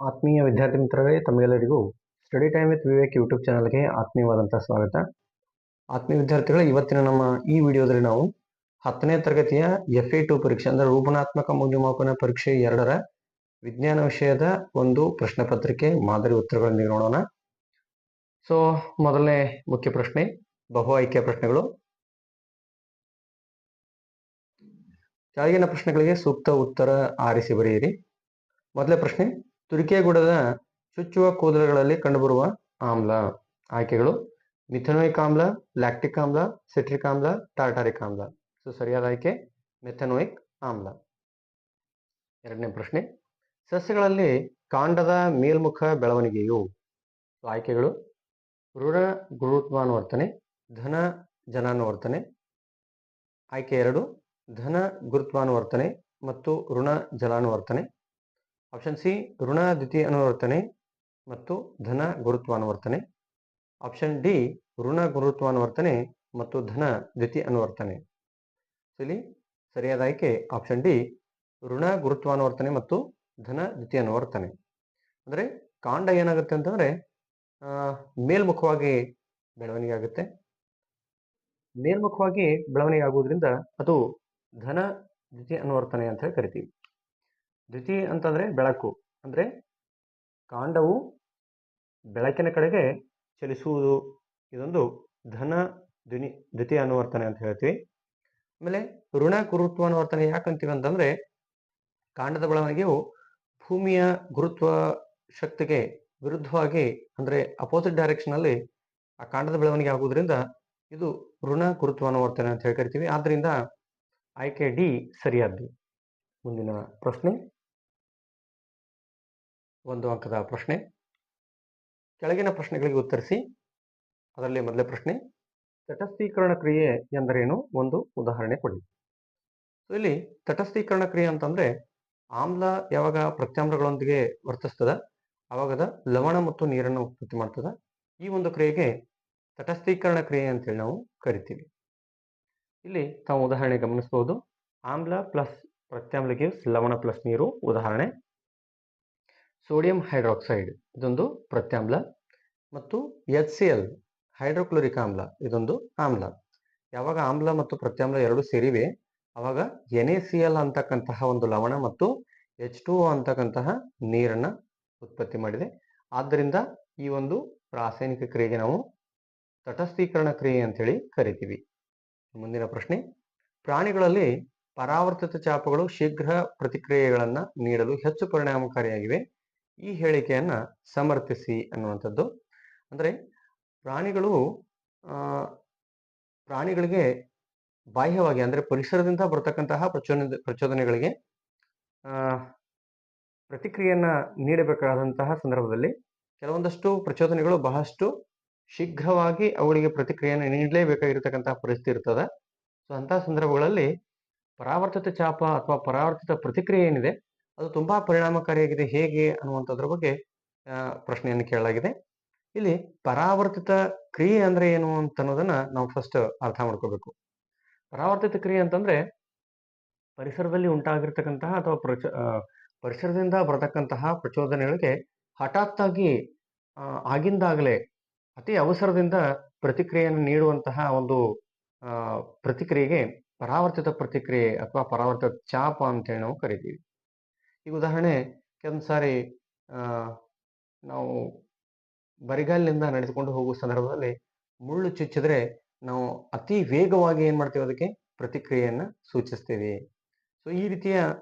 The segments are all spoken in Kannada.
ಆತ್ಮೀಯ ವಿದ್ಯಾರ್ಥಿ ಮಿತ್ರರೇ, ತಮಗೆಲ್ಲರಿಗೂ study time with Vivek YouTube ಚಾನಲ್ಗೆ ಆತ್ಮೀಯವಾದಂತಹ ಸ್ವಾಗತ. ಆತ್ಮೀಯ ವಿದ್ಯಾರ್ಥಿಗಳ ಇವತ್ತಿನ ನಮ್ಮ ಈ ವಿಡಿಯೋದಲ್ಲಿ ನಾವು 10ನೇ ತರಗತಿಯ FA2 ಪರೀಕ್ಷೆ ಅಂದರೆ ರೂಪನಾತ್ಮಕ ಮೌಲ್ಯಮಾಪನ ಪರೀಕ್ಷೆ 2ರ ವಿಜ್ಞಾನ ವಿಷಯದ ಒಂದು ಪ್ರಶ್ನೆ ಪತ್ರಿಕೆ ಮಾದರಿ ಉತ್ತರಗಳೊಂದಿಗೆ ನೋಡೋಣ. ಸೊ ಮೊದಲನೇ ಮುಖ್ಯ ಪ್ರಶ್ನೆ, ಬಹು ಆಯ್ಕೆಯ ಪ್ರಶ್ನೆಗಳು. ಕೆಳಗಿನ ಪ್ರಶ್ನೆಗಳಿಗೆ ಸೂಕ್ತ ಉತ್ತರ ಆರಿಸಿ ಬರೆಯಿರಿ. ಮೊದಲೇ ಪ್ರಶ್ನೆ, ತುರಿಕೆಗೂಡದ ಚುಚ್ಚುವ ಕೂದಲುಗಳಲ್ಲಿ ಕಂಡುಬರುವ ಆಮ್ಲ. ಆಯ್ಕೆಗಳು: ಮಿಥೆನೋಯಿಕ್ ಆಮ್ಲ, ಲ್ಯಾಕ್ಟಿಕ್ ಆಮ್ಲ, ಸಿಟ್ರಿಕ್ ಆಮ್ಲ, ಟಾರ್ಟಾರಿಕ್ ಆಮ್ಲ. ಸೊ ಸರಿಯಾದ ಆಯ್ಕೆ ಮೆಥೆನೋಯಿಕ್ ಆಮ್ಲ. ಎರಡನೇ ಪ್ರಶ್ನೆ, ಸಸ್ಯಗಳಲ್ಲಿ ಕಾಂಡದ ಮೇಲ್ಮುಖ ಬೆಳವಣಿಗೆಯು. ಆಯ್ಕೆಗಳು: ಋಣ ಗುರುತ್ವಾನುವರ್ತನೆ, ಧನ ಜನಾನುವರ್ತನೆ. ಆಯ್ಕೆ 2, ಧನ ಗುರುತ್ವಾನುವರ್ತನೆ ಮತ್ತು ಋಣ ಜಲಾನುವರ್ತನೆ. ಆಪ್ಷನ್ ಸಿ, ಋಣ ದ್ವಿತೀಯ ಅನುವರ್ತನೆ ಮತ್ತು ಧನ ಗುರುತ್ವಾನುವರ್ತನೆ. ಆಪ್ಷನ್ ಡಿ, ಋಣ ಗುರುತ್ವಾನುವರ್ತನೆ ಮತ್ತು ಧನ ದ್ವಿತೀಯ ಅನುವರ್ತನೆ. ಇಲ್ಲಿ ಸರಿಯಾದ ಆಯ್ಕೆ ಆಪ್ಷನ್ ಡಿ, ಋಣ ಗುರುತ್ವಾನುವರ್ತನೆ ಮತ್ತು ಧನ ದ್ವಿತೀಯ ಅನುವರ್ತನೆ. ಅಂದರೆ ಕಾಂಡ ಏನಾಗುತ್ತೆ ಅಂತಂದ್ರೆ ಮೇಲ್ಮುಖವಾಗಿ ಬೆಳವಣಿಗೆ ಆಗುತ್ತೆ. ಮೇಲ್ಮುಖವಾಗಿ ಬೆಳವಣಿಗೆ ಆಗುವುದರಿಂದ ಅದು ಧನ ದ್ವಿತೀಯ ಅನುವರ್ತನೆ ಅಂತ ಹೇಳಿ ಕರಿತೀವಿ. ದ್ವಿತೀಯ ಅಂತಂದ್ರೆ ಬೆಳಕು, ಅಂದ್ರೆ ಕಾಂಡವು ಬೆಳಕಿನ ಕಡೆಗೆ ಚಲಿಸುವುದು, ಇದೊಂದು ಧನ ದ್ವಿತೀಯ ಅನುವರ್ತನೆ ಅಂತ ಹೇಳ್ತೀವಿ. ಆಮೇಲೆ ಋಣ ಗುರುತ್ವಾನುವರ್ತನೆ ಯಾಕಂತೀವಿ ಅಂತಂದ್ರೆ ಕಾಂಡದ ಬೆಳವಣಿಗೆಯು ಭೂಮಿಯ ಗುರುತ್ವ ಶಕ್ತಿಗೆ ವಿರುದ್ಧವಾಗಿ ಅಂದ್ರೆ ಅಪೋಸಿಟ್ ಡೈರೆಕ್ಷನ್ ಅಲ್ಲಿ ಆ ಕಾಂಡದ ಬೆಳವಣಿಗೆ ಆಗುವುದರಿಂದ ಇದು ಋಣ ಗುರುತ್ವಾನುವರ್ತನೆ ಅಂತ ಹೇಳಿ ಕರಿತೀವಿ. ಆದ್ರಿಂದ ಆಯ್ಕೆ ಡಿ ಸರಿಯಾದ್ದು. ಮುಂದಿನ ಪ್ರಶ್ನೆ, 1 ಅಂಕದ ಪ್ರಶ್ನೆ. ಕೆಳಗಿನ ಪ್ರಶ್ನೆಗಳಿಗೆ ಉತ್ತರಿಸಿ. ಅದರಲ್ಲಿ ಮೊದಲೇ ಪ್ರಶ್ನೆ, ತಟಸ್ಥೀಕರಣ ಕ್ರಿಯೆ ಎಂದರೇನು? ಒಂದು ಉದಾಹರಣೆ ಕೊಡಿ. ಇಲ್ಲಿ ತಟಸ್ಥೀಕರಣ ಕ್ರಿಯೆ ಅಂತಂದ್ರೆ ಆಮ್ಲ ಯಾವಾಗ ಪ್ರತ್ಯಾಮ್ಲಗಳೊಂದಿಗೆ ವರ್ತಿಸ್ತದ ಅವಾಗದ ಲವಣ ಮತ್ತು ನೀರನ್ನು ಉತ್ಪತ್ತಿ ಮಾಡ್ತದ. ಈ ಒಂದು ಕ್ರಿಯೆಗೆ ತಟಸ್ಥೀಕರಣ ಕ್ರಿಯೆ ಅಂತೇಳಿ ನಾವು ಕರಿತೀವಿ. ಇಲ್ಲಿ ತಾವು ಉದಾಹರಣೆ ಗಮನಿಸಬಹುದು. ಆಮ್ಲ ಪ್ಲಸ್ ಪ್ರತ್ಯಾಮ್ಲ ಗಿವ್ಸ್ ಲವಣ ಪ್ಲಸ್ ನೀರು. ಉದಾಹರಣೆ ಸೋಡಿಯಂ ಹೈಡ್ರಾಕ್ಸೈಡ್, ಇದೊಂದು ಪ್ರತ್ಯಾಮ್ಲ, ಮತ್ತು HCl ಹೈಡ್ರೋಕ್ಲೋರಿಕ್ ಆಮ್ಲ, ಇದೊಂದು ಆಮ್ಲ. ಯಾವಾಗ ಆಮ್ಲ ಮತ್ತು ಪ್ರತ್ಯಾಮ್ಲ ಎರಡು ಸೇರಿವೆ ಅವಾಗ NaCl ಅಂತಕ್ಕಂತಹ ಒಂದು ಲವಣ ಮತ್ತು H2O ಅಂತಕ್ಕಂತಹ ನೀರನ್ನ ಉತ್ಪತ್ತಿ ಮಾಡಿದೆ. ಆದ್ದರಿಂದ ಈ ಒಂದು ರಾಸಾಯನಿಕ ಕ್ರಿಯೆಗೆ ನಾವು ತಟಸ್ಥೀಕರಣ ಕ್ರಿಯೆ ಅಂತೇಳಿ ಕರಿತೀವಿ. ಮುಂದಿನ ಪ್ರಶ್ನೆ, ಪ್ರಾಣಿಗಳಲ್ಲಿ ಪರಾವರ್ತಿತ ಚಾಪಗಳು ಶೀಘ್ರ ಪ್ರತಿಕ್ರಿಯೆಗಳನ್ನ ನೀಡಲು ಹೆಚ್ಚು ಪರಿಣಾಮಕಾರಿಯಾಗಿವೆ. ಈ ಹೇಳಿಕೆಯನ್ನ ಸಮರ್ಥಿಸಿ ಅನ್ನುವಂಥದ್ದು. ಅಂದ್ರೆ ಪ್ರಾಣಿಗಳಿಗೆ ಬಾಹ್ಯವಾಗಿ ಅಂದ್ರೆ ಪರಿಸರದಿಂದ ಬರ್ತಕ್ಕಂತಹ ಪ್ರಚೋದನೆಗಳಿಗೆ ಪ್ರತಿಕ್ರಿಯೆಯನ್ನ ನೀಡಬೇಕಾದಂತಹ ಸಂದರ್ಭದಲ್ಲಿ ಕೆಲವೊಂದಷ್ಟು ಪ್ರಚೋದನೆಗಳು ಬಹಳಷ್ಟು ಶೀಘ್ರವಾಗಿ ಅವುಗಳಿಗೆ ಪ್ರತಿಕ್ರಿಯೆಯನ್ನು ನೀಡಲೇಬೇಕಾಗಿರ್ತಕ್ಕಂತಹ ಪರಿಸ್ಥಿತಿ ಇರ್ತದೆ. ಸೊ ಅಂತಹ ಸಂದರ್ಭಗಳಲ್ಲಿ ಪರಾವರ್ತಿತ ಚಾಪ ಅಥವಾ ಪರಾವರ್ತಿತ ಪ್ರತಿಕ್ರಿಯೆ ಏನಿದೆ ಅದು ತುಂಬಾ ಪರಿಣಾಮಕಾರಿಯಾಗಿದೆ. ಹೇಗೆ ಅನ್ನುವಂಥದ್ರ ಬಗ್ಗೆ ಪ್ರಶ್ನೆಯನ್ನು ಕೇಳಲಾಗಿದೆ. ಇಲ್ಲಿ ಪರಾವರ್ತಿತ ಕ್ರಿಯೆ ಅಂದ್ರೆ ಏನು ಅಂತ ಅನ್ನೋದನ್ನ ನಾವು ಫಸ್ಟ್ ಅರ್ಥ ಮಾಡ್ಕೋಬೇಕು. ಪರಾವರ್ತಿತ ಕ್ರಿಯೆ ಅಂತಂದ್ರೆ ಪರಿಸರದಲ್ಲಿ ಉಂಟಾಗಿರ್ತಕ್ಕಂತಹ ಅಥವಾ ಪರಿಸರದಿಂದ ಬರತಕ್ಕಂತಹ ಪ್ರಚೋದನೆಗಳಿಗೆ ಹಠಾತ್ತಾಗಿ ಆಗಿಂದಾಗಲೇ ಅತಿ ಅವಸರದಿಂದ ಪ್ರತಿಕ್ರಿಯೆಯನ್ನು ನೀಡುವಂತಹ ಒಂದು ಪ್ರತಿಕ್ರಿಯೆಗೆ ಪರಾವರ್ತಿತ ಪ್ರತಿಕ್ರಿಯೆ ಅಥವಾ ಪರಾವರ್ತಿತ ಚಾಪ ಅಂತೇಳಿ ನಾವು ಕರಿತೀವಿ. ಈಗ ಉದಾಹರಣೆ, ಕೆಲವೊಂದು ಸಾರಿ ನಾವು ಬರಿಗಾಲಿನಿಂದ ನಡೆದುಕೊಂಡು ಹೋಗುವ ಸಂದರ್ಭದಲ್ಲಿ ಮುಳ್ಳು ಚುಚ್ಚಿದ್ರೆ ನಾವು ಅತಿ ವೇಗವಾಗಿ ಏನ್ ಮಾಡ್ತೇವೆ, ಅದಕ್ಕೆ ಪ್ರತಿಕ್ರಿಯೆಯನ್ನ ಸೂಚಿಸ್ತೇವೆ. ಸೊ ಈ ರೀತಿಯ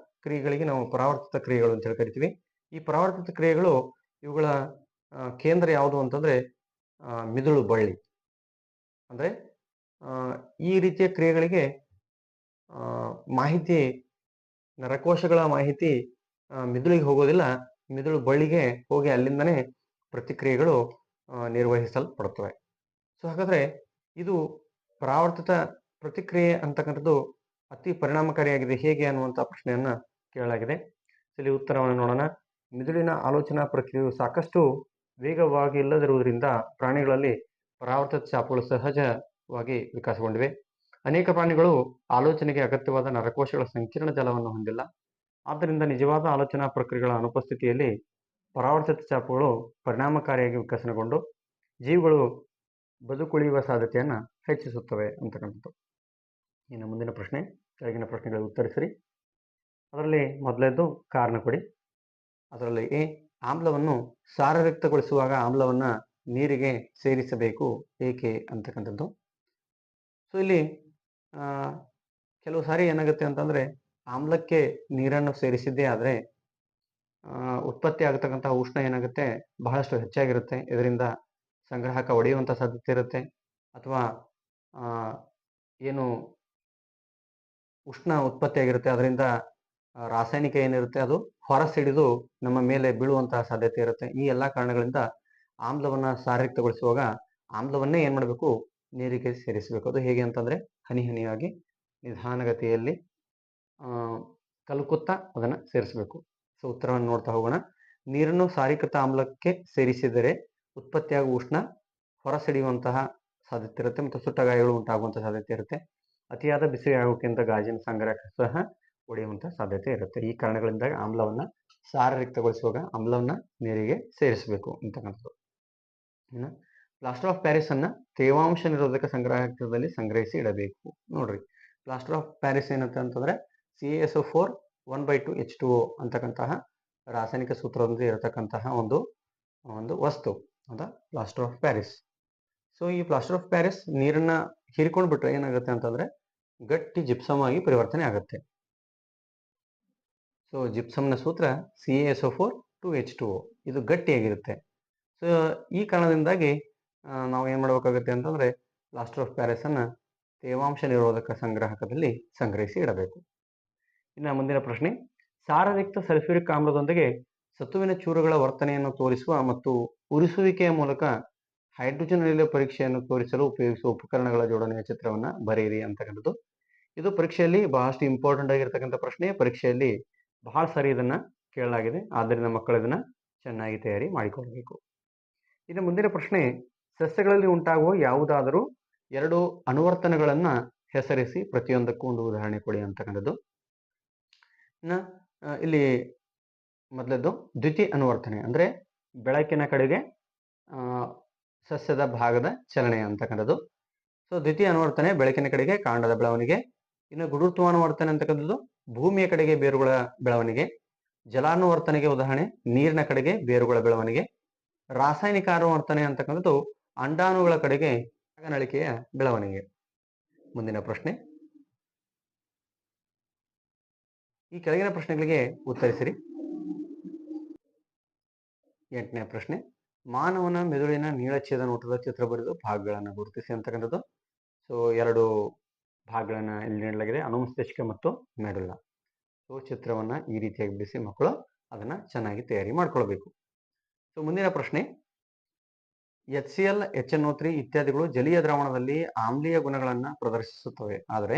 ಕ್ರಿಯೆಗಳಿಗೆ ನಾವು ಪರಾವರ್ತಿತ ಕ್ರಿಯೆಗಳು ಅಂತ ಹೇಳಿ ಕರಿತೀವಿ. ಈ ಪರಾವರ್ತಿತ ಕ್ರಿಯೆಗಳು ಇವುಗಳ ಕೇಂದ್ರ ಯಾವುದು ಅಂತಂದ್ರೆ ಮಿದುಳು ಬಳ್ಳಿ. ಅಂದ್ರೆ ಈ ರೀತಿಯ ಕ್ರಿಯೆಗಳಿಗೆ ಮಾಹಿತಿ, ನರಕೋಶಗಳ ಮಾಹಿತಿ ಮಿದುಳಿಗೆ ಹೋಗೋದಿಲ್ಲ, ಮಿದುಳು ಬಳ್ಳಿಗೆ ಹೋಗಿ ಅಲ್ಲಿಂದನೇ ಪ್ರತಿಕ್ರಿಯೆಗಳು ನಿರ್ವಹಿಸಲ್ಪಡುತ್ತವೆ. ಸೊ ಹಾಗಾದ್ರೆ ಇದು ಪರಾವರ್ತಿತ ಪ್ರತಿಕ್ರಿಯೆ ಅಂತಕ್ಕಂಥದ್ದು ಅತಿ ಪರಿಣಾಮಕಾರಿಯಾಗಿದೆ ಹೇಗೆ ಅನ್ನುವಂಥ ಪ್ರಶ್ನೆಯನ್ನ ಕೇಳಲಾಗಿದೆ. ಇಲ್ಲಿ ಉತ್ತರವನ್ನು ನೋಡೋಣ. ಮಿದುಳಿನ ಆಲೋಚನಾ ಪ್ರಕ್ರಿಯೆಯು ಸಾಕಷ್ಟು ವೇಗವಾಗಿ ಇಲ್ಲದಿರುವುದರಿಂದ ಪ್ರಾಣಿಗಳಲ್ಲಿ ಪರಾವರ್ತಿತ ಚಾಪಗಳು ಸಹಜವಾಗಿ ವಿಕಾಸಗೊಂಡಿವೆ. ಅನೇಕ ಪ್ರಾಣಿಗಳು ಆಲೋಚನೆಗೆ ಅಗತ್ಯವಾದ ನರಕೋಶಗಳ ಸಂಕೀರ್ಣ ಜಾಲವನ್ನು ಹೊಂದಿಲ್ಲ. ಆದ್ದರಿಂದ ನಿಜವಾದ ಆಲೋಚನಾ ಪ್ರಕ್ರಿಯೆಗಳ ಅನುಪಸ್ಥಿತಿಯಲ್ಲಿ ಪರಾವರ್ತಿತ ಚಾಪುಗಳು ಪರಿಣಾಮಕಾರಿಯಾಗಿ ವಿಕಸನಗೊಂಡು ಜೀವಿಗಳು ಬದುಕುಳಿಯುವ ಸಾಧ್ಯತೆಯನ್ನು ಹೆಚ್ಚಿಸುತ್ತವೆ ಅಂತಕ್ಕಂಥದ್ದು. ಇನ್ನು ಮುಂದಿನ ಪ್ರಶ್ನೆ, ಕೆಳಗಿನ ಪ್ರಶ್ನೆಗಳಿಗೆ ಉತ್ತರಿಸಿರಿ. ಅದರಲ್ಲಿ ಮೊದಲನೇದು ಕಾರಣ ಕೊಡಿ. ಅದರಲ್ಲಿ ಎ, ಆಮ್ಲವನ್ನು ಸಾರಯುಕ್ತಗೊಳಿಸುವಾಗ ಆಮ್ಲವನ್ನು ನೀರಿಗೆ ಸೇರಿಸಬೇಕು ಏಕೆ ಅಂತಕ್ಕಂಥದ್ದು. ಸೊ ಇಲ್ಲಿ ಕೆಲವು ಸಾರಿ ಏನಾಗುತ್ತೆ ಅಂತಂದರೆ, ಆಮ್ಲಕ್ಕೆ ನೀರನ್ನು ಸೇರಿಸಿದ್ದೇ ಆದರೆ ಉತ್ಪತ್ತಿ ಆಗತಕ್ಕಂಥ ಉಷ್ಣ ಏನಾಗುತ್ತೆ ಬಹಳಷ್ಟು ಹೆಚ್ಚಾಗಿರುತ್ತೆ. ಇದರಿಂದ ಸಂಗ್ರಾಹಕ ಒಡೆಯುವಂಥ ಸಾಧ್ಯತೆ ಇರುತ್ತೆ. ಅಥವಾ ಏನು ಉಷ್ಣ ಉತ್ಪತ್ತಿಯಾಗಿರುತ್ತೆ ಅದರಿಂದ ರಾಸಾಯನಿಕ ಏನಿರುತ್ತೆ ಅದು ಹೊರಸಿಡಿದು ನಮ್ಮ ಮೇಲೆ ಬೀಳುವಂತಹ ಸಾಧ್ಯತೆ ಇರುತ್ತೆ. ಈ ಎಲ್ಲ ಕಾರಣಗಳಿಂದ ಆಮ್ಲವನ್ನು ಸಾರಯುಕ್ತಗೊಳಿಸುವಾಗ ಆಮ್ಲವನ್ನೇ ಏನು ಮಾಡಬೇಕು, ನೀರಿಗೆ ಸೇರಿಸಬೇಕು. ಅದು ಹೇಗೆ ಅಂತಂದರೆ ಹನಿ ಹನಿಯಾಗಿ ನಿಧಾನಗತಿಯಲ್ಲಿ ಕಲಕುತ್ತಾ ಅದನ್ನು ಸೇರಿಸಬೇಕು. ಸೊ ಉತ್ತರವನ್ನು ನೋಡ್ತಾ ಹೋಗೋಣ. ನೀರನ್ನು ಸಾರಯುಕ್ತ ಆಮ್ಲಕ್ಕೆ ಸೇರಿಸಿದರೆ ಉತ್ಪತ್ತಿಯಾಗುವ ಉಷ್ಣ ಹೊರಸಿಡಿಯುವಂತಹ ಸಾಧ್ಯತೆ ಇರುತ್ತೆ ಮತ್ತು ಸುಟ್ಟಗಾಯಗಳು ಉಂಟಾಗುವಂಥ ಸಾಧ್ಯತೆ ಇರುತ್ತೆ. ಅತಿಯಾದ ಬಿಸಿ ಆಗೋಕ್ಕಿಂತ ಗಾಜಿನ ಸಂಗ್ರಹ ಸಹ ಒಡೆಯುವಂಥ ಸಾಧ್ಯತೆ ಇರುತ್ತೆ. ಈ ಕಾರಣಗಳಿಂದ ಆಮ್ಲವನ್ನು ಸಾರಯುಕ್ತಗೊಳಿಸುವಾಗ ಆಮ್ಲವನ್ನು ನೀರಿಗೆ ಸೇರಿಸಬೇಕು ಅಂತಕ್ಕಂಥದ್ದು. ಇನ್ನು ಪ್ಲಾಸ್ಟರ್ ಆಫ್ ಪ್ಯಾರಿಸ್ ಅನ್ನು ತೇವಾಂಶ ನಿರೋಧಕ ಸಂಗ್ರಾಹಕದಲ್ಲಿ ಸಂಗ್ರಹಿಸಿ ಇಡಬೇಕು. ನೋಡ್ರಿ, ಪ್ಲಾಸ್ಟರ್ ಆಫ್ ಪ್ಯಾರಿಸ್ ಏನಂತ ಅಂತಂದ್ರೆ CaSO4 1/2 H2O ಅಂತಕ್ಕಂತಹ ರಾಸಾಯನಿಕ ಸೂತ್ರದೊಂದಿಗೆ ಇರತಕ್ಕಂತಹ ಒಂದು ವಸ್ತು ಅದ ಪ್ಲಾಸ್ಟರ್ ಆಫ್ ಪ್ಯಾರಿಸ್. ಸೊ ಈ ಪ್ಲಾಸ್ಟರ್ ಆಫ್ ಪ್ಯಾರಿಸ್ ನೀರನ್ನ ಹೀರಿಕೊಂಡು ಬಿಟ್ರೆ ಏನಾಗುತ್ತೆ ಅಂತಂದ್ರೆ ಗಟ್ಟಿ ಜಿಪ್ಸಮ್ ಆಗಿ ಪರಿವರ್ತನೆ ಆಗುತ್ತೆ. ಸೊ ಜಿಪ್ಸಮ್ನ ಸೂತ್ರ CaSO4 2H2O, ಇದು ಗಟ್ಟಿಯಾಗಿರುತ್ತೆ. ಸೊ ಈ ಕಾರಣದಿಂದಾಗಿ ನಾವು ಏನು ಮಾಡಬೇಕಾಗುತ್ತೆ ಅಂತಂದರೆ ಪ್ಲಾಸ್ಟರ್ ಆಫ್ ಪ್ಯಾರಿಸನ್ನು ತೇವಾಂಶ ನಿರೋಧಕ ಸಂಗ್ರಾಹಕದಲ್ಲಿ ಸಂಗ್ರಹಿಸಿ ಇಡಬೇಕು. ಇನ್ನು ಮುಂದಿನ ಪ್ರಶ್ನೆ, ಸಾರಯುಕ್ತ ಸಲ್ಫ್ಯೂರಿಕ್ ಆಮ್ಲದೊಂದಿಗೆ ಸತುವಿನ ಚೂರುಗಳ ವರ್ತನೆಯನ್ನು ತೋರಿಸುವ ಮತ್ತು ಉರಿಸುವಿಕೆಯ ಮೂಲಕ ಹೈಡ್ರೋಜನ್ ಅನಿಲ ಪರೀಕ್ಷೆಯನ್ನು ತೋರಿಸಲು ಉಪಯೋಗಿಸುವ ಉಪಕರಣಗಳ ಜೋಡಣೆಯ ಚಿತ್ರವನ್ನು ಬರೆಯಿರಿ ಅಂತಕ್ಕಂಥದ್ದು. ಇದು ಪರೀಕ್ಷೆಯಲ್ಲಿ ಬಹಳಷ್ಟು ಇಂಪಾರ್ಟೆಂಟ್ ಆಗಿರ್ತಕ್ಕಂಥ ಪ್ರಶ್ನೆ. ಪರೀಕ್ಷೆಯಲ್ಲಿ ಬಹಳ ಸಾರಿ ಇದನ್ನು ಕೇಳಲಾಗಿದೆ. ಆದ್ದರಿಂದ ಮಕ್ಕಳು ಇದನ್ನು ಚೆನ್ನಾಗಿ ತಯಾರಿ ಮಾಡಿಕೊಳ್ಳಬೇಕು. ಇನ್ನು ಮುಂದಿನ ಪ್ರಶ್ನೆ, ಸಸ್ಯಗಳಲ್ಲಿ ಉಂಟಾಗುವ ಯಾವುದಾದರೂ 2 ಅನುವರ್ತನಗಳನ್ನು ಹೆಸರಿಸಿ, ಪ್ರತಿಯೊಂದಕ್ಕೂ ಒಂದು ಉದಾಹರಣೆ ಕೊಡಿ ಅಂತಕ್ಕಂಥದ್ದು. ಇನ್ನು ಇಲ್ಲಿ ಮೊದಲದ್ದು ದ್ವಿತೀಯ ಅನುವರ್ತನೆ ಅಂದರೆ ಬೆಳಕಿನ ಕಡೆಗೆ ಸಸ್ಯದ ಭಾಗದ ಚಲನೆ ಅಂತಕ್ಕಂಥದ್ದು. ಸೊ ದ್ವಿತೀಯ ಅನುವರ್ತನೆ ಬೆಳಕಿನ ಕಡೆಗೆ ಕಾಂಡದ ಬೆಳವಣಿಗೆ. ಇನ್ನು ಗುರುತ್ವಾನುವರ್ತನೆ ಅಂತಕ್ಕಂಥದ್ದು ಭೂಮಿಯ ಕಡೆಗೆ ಬೇರುಗಳ ಬೆಳವಣಿಗೆ. ಜಲಾನುವರ್ತನೆಗೆ ಉದಾಹರಣೆ ನೀರಿನ ಕಡೆಗೆ ಬೇರುಗಳ ಬೆಳವಣಿಗೆ. ರಾಸಾಯನಿಕ ಅನುವರ್ತನೆ ಅಂತಕ್ಕಂಥದ್ದು ಅಂಡಾಣುಗಳ ಕಡೆಗೆ ನಳಿಕೆಯ ಬೆಳವಣಿಗೆ. ಮುಂದಿನ ಪ್ರಶ್ನೆ, ಈ ಕೆಳಗಿನ ಪ್ರಶ್ನೆಗಳಿಗೆ ಉತ್ತರಿಸಿರಿ. 8ನೇ ಪ್ರಶ್ನೆ, ಮಾನವನ ಮೆದುಳಿನ ನೀಳಛೇದ ನೋಟದ ಚಿತ್ರ ಬರೆದು ಭಾಗಗಳನ್ನು ಗುರುತಿಸಿ ಅಂತಕ್ಕಂಥದ್ದು. ಸೊ 2 ಭಾಗಗಳನ್ನು ಇಲ್ಲಿ ನೀಡಲಾಗಿದೆ, ಅನುಮಸ್ತಿಷ್ಕ ಮತ್ತು ಮೆಡುಲ್ಲ. ಸೊ ಚಿತ್ರವನ್ನು ಈ ರೀತಿಯಾಗಿ ಬಿಡಿಸಿ ಮಕ್ಕಳು ಅದನ್ನು ಚೆನ್ನಾಗಿ ತಯಾರಿ ಮಾಡ್ಕೊಳ್ಬೇಕು. ಸೊ ಮುಂದಿನ ಪ್ರಶ್ನೆ, HCl, HNO3 ಇತ್ಯಾದಿಗಳು ಜಲೀಯ ದ್ರಾವಣದಲ್ಲಿ ಆಮ್ಲೀಯ ಗುಣಗಳನ್ನು ಪ್ರದರ್ಶಿಸುತ್ತವೆ. ಆದರೆ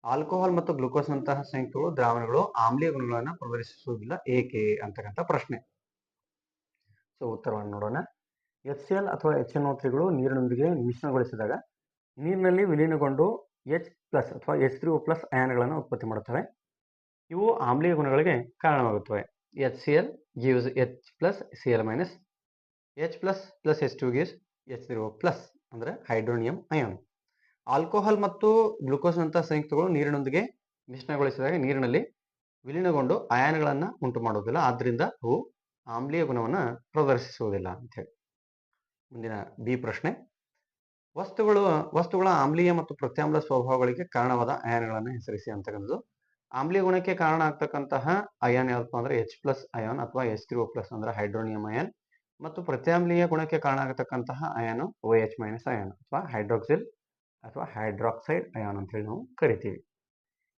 ಆಲ್ಕೋಹಾಲ್ ಮತ್ತು ಗ್ಲುಕೋಸ್ನಂತಹ ಸಂಯುಕ್ತಗಳು ದ್ರಾವಣಗಳು ಆಮ್ಲೀಯ ಗುಣಗಳನ್ನು ಪ್ರದರ್ಶಿಸುವುದಿಲ್ಲ ಏಕೆ ಅಂತಕ್ಕಂಥ ಪ್ರಶ್ನೆ. ಸೊ ಉತ್ತರವನ್ನು ನೋಡೋಣ. HCl ಅಥವಾ HNO3ಗಳು ನೀರಿನೊಂದಿಗೆ ಮಿಶ್ರಣಗೊಳಿಸಿದಾಗ ನೀರಿನಲ್ಲಿ ವಿಲೀನಗೊಂಡು H+ ಅಥವಾ H3O+ ಅಯಾನ್ಗಳನ್ನು ಉತ್ಪತ್ತಿ ಮಾಡುತ್ತವೆ. ಇವು ಆಮ್ಲೀಯ ಗುಣಗಳಿಗೆ ಕಾರಣವಾಗುತ್ತವೆ. HCl gives H+ Cl-, H+ plus H2 gives H3O+ ಅಂದರೆ ಹೈಡ್ರೋನಿಯಂ ಅಯಾನ್. ಆಲ್ಕೋಹಾಲ್ ಮತ್ತು ಗ್ಲುಕೋಸ್ನಂತಹ ಸಂಯುಕ್ತಗಳು ನೀರಿನೊಂದಿಗೆ ಮಿಶ್ರಣಗೊಳಿಸಿದಾಗ ನೀರಿನಲ್ಲಿ ವಿಲೀನಗೊಂಡು ಅಯಾನ್ಗಳನ್ನು ಉಂಟು ಮಾಡುವುದಿಲ್ಲ. ಆದ್ದರಿಂದ ಅವು ಆಮ್ಲೀಯ ಗುಣವನ್ನು ಪ್ರದರ್ಶಿಸುವುದಿಲ್ಲ ಅಂತೇಳಿ. ಮುಂದಿನ ಬಿ ಪ್ರಶ್ನೆ, ವಸ್ತುಗಳ ಆಮ್ಲೀಯ ಮತ್ತು ಪ್ರತ್ಯಾಮ್ಲ ಸ್ವಭಾವಗಳಿಗೆ ಕಾರಣವಾದ ಅಯಾನ್ಗಳನ್ನು ಹೆಸರಿಸಿ ಅಂತಕ್ಕಂಥದ್ದು. ಆಮ್ಲೀಯ ಗುಣಕ್ಕೆ ಕಾರಣ ಆಗ್ತಕ್ಕಂತಹ ಅಯಾನ್ ಯಾವಪ್ಪ ಅಂದರೆ H+ ಅಯಾನ್ ಅಥವಾ H3O+ ಅಂದರೆ ಹೈಡ್ರೋನಿಯಂ ಅಯಾನ್, ಮತ್ತು ಪ್ರತ್ಯಾಮ್ಲೀಯ ಗುಣಕ್ಕೆ ಕಾರಣ ಆಗತಕ್ಕಂತಹ ಅಯಾನು OH- ಅಯಾನ್ ಅಥವಾ ಹೈಡ್ರಾಕ್ಸಿಲ್ ಅಥವಾ ಹೈಡ್ರಾಕ್ಸೈಡ್ ಅಯಾನ್ ಅಂತ ಹೇಳಿ ನಾವು ಕರಿತೀವಿ.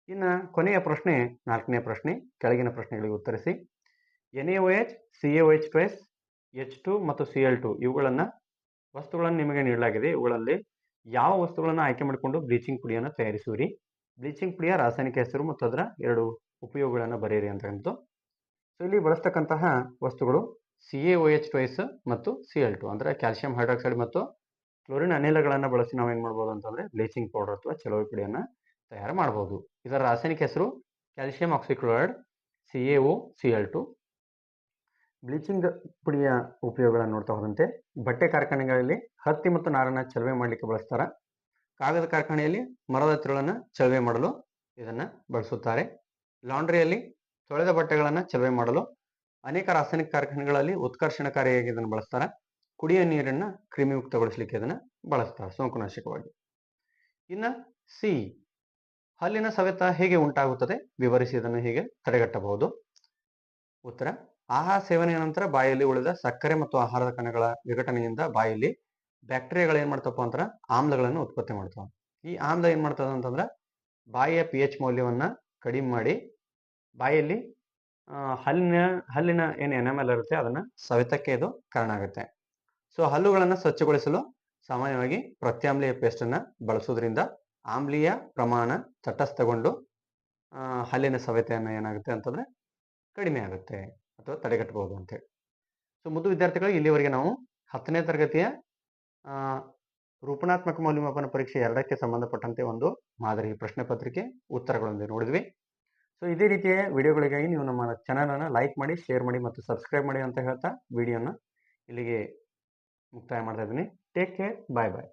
ಇನ್ನು ಕೊನೆಯ ಪ್ರಶ್ನೆ 4ನೇ ಪ್ರಶ್ನೆ, ಕೆಳಗಿನ ಪ್ರಶ್ನೆಗಳಿಗೆ ಉತ್ತರಿಸಿ. NaOH, CaOH2, H2 ಮತ್ತು Cl2 ವಸ್ತುಗಳನ್ನು ನಿಮಗೆ ನೀಡಲಾಗಿದೆ. ಇವುಗಳಲ್ಲಿ ಯಾವ ವಸ್ತುಗಳನ್ನು ಆಯ್ಕೆ ಮಾಡಿಕೊಂಡು ಬ್ಲೀಚಿಂಗ್ ಪುಡಿಯನ್ನು ತಯಾರಿಸುವಿರಿ? ಬ್ಲೀಚಿಂಗ್ ಪುಡಿಯ ರಾಸಾಯನಿಕ ಹೆಸರು ಮತ್ತು ಅದರ 2 ಉಪಯೋಗಗಳನ್ನು ಬರೆಯಿರಿ ಅಂತಕ್ಕಂಥದ್ದು. ಸೊ ಇಲ್ಲಿ ಬಳಸ್ತಕ್ಕಂತಹ ವಸ್ತುಗಳು CaOH2 ಮತ್ತು Cl2 ಅಂದರೆ ಕ್ಯಾಲ್ಸಿಯಂ ಹೈಡ್ರಾಕ್ಸೈಡ್ ಮತ್ತು ಕ್ಲೋರಿನ್ ಅನಿಲಗಳನ್ನು ಬಳಸಿ ನಾವು ಏನು ಮಾಡ್ಬೋದು ಅಂತಂದರೆ ಬ್ಲೀಚಿಂಗ್ ಪೌಡರ್ ಅಥವಾ ಚಲೋವಿ ಪುಡಿಯನ್ನು ತಯಾರು ಮಾಡ್ಬೋದು. ಇದರ ರಾಸಾಯನಿಕ ಹೆಸರು ಕ್ಯಾಲ್ಸಿಯಂ ಆಕ್ಸಿಕ್ಲೋರೈಡ್ CaOCl2. ಬ್ಲೀಚಿಂಗ್ ಪುಡಿಯ ಉಪಯೋಗಗಳನ್ನು ನೋಡ್ತಾ ಹೋದಂತೆ ಬಟ್ಟೆ ಕಾರ್ಖಾನೆಗಳಲ್ಲಿ ಹತ್ತಿ ಮತ್ತು ನಾರನ್ನು ಚಲವೆ ಮಾಡಲಿಕ್ಕೆ ಬಳಸ್ತಾರೆ. ಕಾಗದ ಕಾರ್ಖಾನೆಯಲ್ಲಿ ಮರದ ತಿರುಳನ್ನು ಚಲವೆ ಮಾಡಲು ಇದನ್ನು ಬಳಸುತ್ತಾರೆ. ಲಾಂಡ್ರಿಯಲ್ಲಿ ತೊಳೆದ ಬಟ್ಟೆಗಳನ್ನು ಚಲವೆ ಮಾಡಲು ಅನೇಕ ರಾಸಾಯನಿಕ ಕಾರ್ಖಾನೆಗಳಲ್ಲಿ ಉತ್ಕರ್ಷಣಕಾರಿಯಾಗಿ ಇದನ್ನು ಬಳಸ್ತಾರೆ. ಕುಡಿಯುವ ನೀರನ್ನು ಕ್ರಿಮಿಯುಕ್ತಗೊಳಿಸಲಿಕ್ಕೆ ಇದನ್ನು ಬಳಸ್ತಾರೆ ಸೋಂಕುನಾಶಕವಾಗಿ. ಇನ್ನು ಸಿ, ಹಲ್ಲಿನ ಸವೆತ ಹೇಗೆ ಉಂಟಾಗುತ್ತದೆ ವಿವರಿಸಿ ಇದನ್ನು ಹೇಗೆ ತಡೆಗಟ್ಟಬಹುದು. ಉತ್ತರ: ಆಹಾರ ಸೇವನೆಯ ನಂತರ ಬಾಯಲ್ಲಿ ಉಳಿದ ಸಕ್ಕರೆ ಮತ್ತು ಆಹಾರದ ಕಣಗಳ ವಿಘಟನೆಯಿಂದ ಬಾಯಲ್ಲಿ ಬ್ಯಾಕ್ಟೀರಿಯಾಗಳು ಏನ್ ಮಾಡ್ತಪ್ಪ ಅಂತಾರೆ, ಆಮ್ಲಗಳನ್ನು ಉತ್ಪತ್ತಿ ಮಾಡ್ತಾವ. ಈ ಆಮ್ಲ ಏನ್ ಮಾಡ್ತದ ಅಂತಂದ್ರೆ ಬಾಯಿಯ pH ಮೌಲ್ಯವನ್ನ ಕಡಿಮೆ ಮಾಡಿ ಬಾಯಲ್ಲಿ ಹಲ್ಲಿನ ಏನು ಎನಾಮೆಲ್ ಇರುತ್ತೆ ಅದನ್ನ ಸವೆತಕ್ಕೆ ಇದು ಕಾರಣ ಆಗುತ್ತೆ. ಸೊ ಹಲ್ಲುಗಳನ್ನು ಸ್ವಚ್ಛಗೊಳಿಸಲು ಸಾಮಾನ್ಯವಾಗಿ ಪ್ರತ್ಯಾಮ್ಲೀಯ ಪೇಸ್ಟ್ ಅನ್ನ ಬಳಸೋದ್ರಿಂದ ಆಮ್ಲೀಯ ಪ್ರಮಾಣ ತಟಸ್ಥಗೊಂಡು ಹಲ್ಲಿನ ಸವೆತೆಯನ್ನು ಏನಾಗುತ್ತೆ ಅಂತಂದ್ರೆ ಕಡಿಮೆ ಆಗುತ್ತೆ ಅಥವಾ ತಡೆಗಟ್ಟಬಹುದು ಅಂತೇಳಿ. ಸೊ ಮುದ್ದು ವಿದ್ಯಾರ್ಥಿಗಳು, ಇಲ್ಲಿವರೆಗೆ ನಾವು 10ನೇ ತರಗತಿಯ ರೂಪಣಾತ್ಮಕ ಮೌಲ್ಯಮಾಪನ ಪರೀಕ್ಷೆ 2ಕ್ಕೆ ಸಂಬಂಧಪಟ್ಟಂತೆ ಒಂದು ಮಾದರಿ ಪ್ರಶ್ನೆ ಪತ್ರಿಕೆ ಉತ್ತರಗಳೊಂದಿಗೆ ನೋಡಿದ್ವಿ. ಸೊ ಇದೇ ರೀತಿಯ ವಿಡಿಯೋಗಳಿಗಾಗಿ ನೀವು ನಮ್ಮ ಚಾನಲನ್ನು ಲೈಕ್ ಮಾಡಿ, ಶೇರ್ ಮಾಡಿ ಮತ್ತು ಸಬ್ಸ್ಕ್ರೈಬ್ ಮಾಡಿ ಅಂತ ಹೇಳ್ತಾ ವಿಡಿಯೋನ ಇಲ್ಲಿಗೆ ಮುಕ್ತಾಯ ಮಾಡ್ತಾ ಇದ್ದೀನಿ. ಟೇಕ್ ಕೇರ್, ಬಾಯ್ ಬಾಯ್.